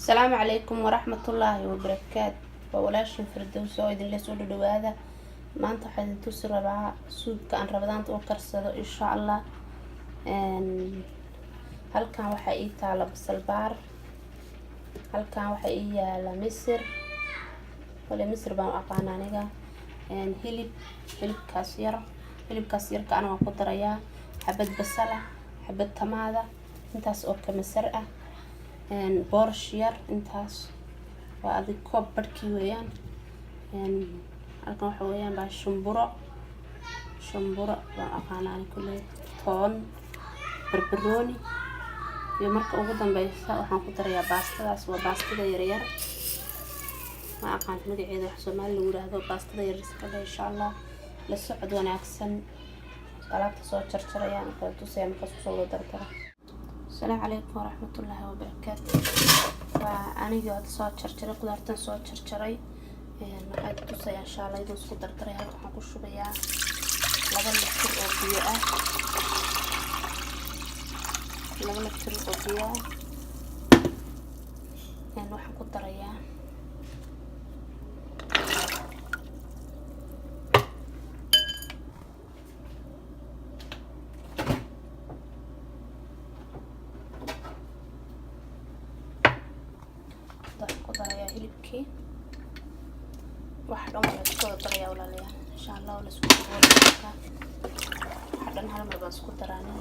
السلام عليكم ورحمة الله وبركاته. وولاشين فردوس oo idin la soo dhawaada. Maanta waxaan idin tusi rabaa suubka aan rabadaan oo karsado insha Allah. Halkan waxa ii taala basal baar. Halkan waxa ii yaala misir. Wala misir baan aqaan aniga. hilibkaas yar ka aan ku darayaa xabad basal ah, xabad tamaada, intaas oo ka masar ah. بورش ير انتاس وهذه كوب بركي ويان halkan waxa weeyaan baa shumburo baan aqaanaa kulay toon barbarooni iyo marka ugu dambaysa waxaan ku darayaa baastadaas waa baastada yar yar ma aqaan magaceeda wax Soomaali lagu yiraahdo baastada yar iska leh insha Allah la socod wanaagsan alaabta soo jarjarayaan oo tusay markaas soo dardara. السلام عليكم ورحمة الله وبركاته. وأنا جاد صار شرشرة قدرتن صار شرشرة هاي توصي إن شاء الله يدوس قدرت ريها راح نقول شو بيا لبن كتير أوبياء لبن كتير أوبياء يعني راح نقول ريها قدريا هلبكي واحد عمر اسكو دريا ولا لا ان شاء الله ولا اسكو واحد انا هلمر باسكو دراني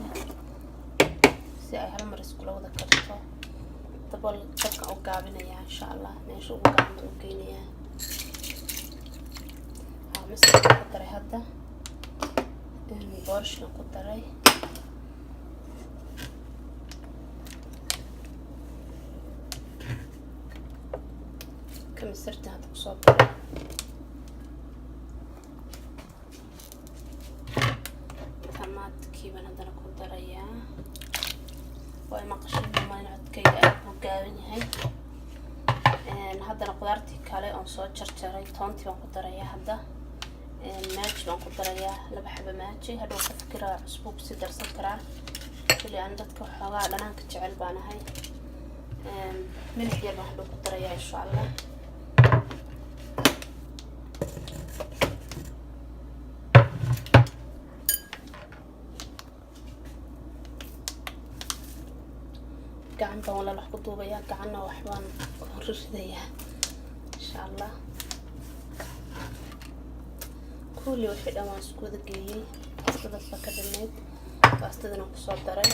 سي اي هلمر اسكو لو ذكرته دبل دبك او غابينيا ان شاء الله ماشي او غابن او كينيا مثلا قدري هدا البورش قدري كم سرت هذا قصاب ثمات كيف أنا هذا نكون دريا وما قشين ما نعد كي مقابل هاي هذا نقدرتي كله أن صوت شرشري تونتي بنقول دريا هذا ماتش بنقول دريا لبحب ماتشي هذا فكرة أسبوع بصدر سكرة اللي عندك حاجة لنا كتجعل بانا هاي ملح يبغى هذا نقول دريا إن شاء الله. gacan baan wala wax ku duubaya gacanna wax baan rushdaya insha Allah kulli wixii dhammaan isku wada geeyay sida fakadneed baastadana ku soo daray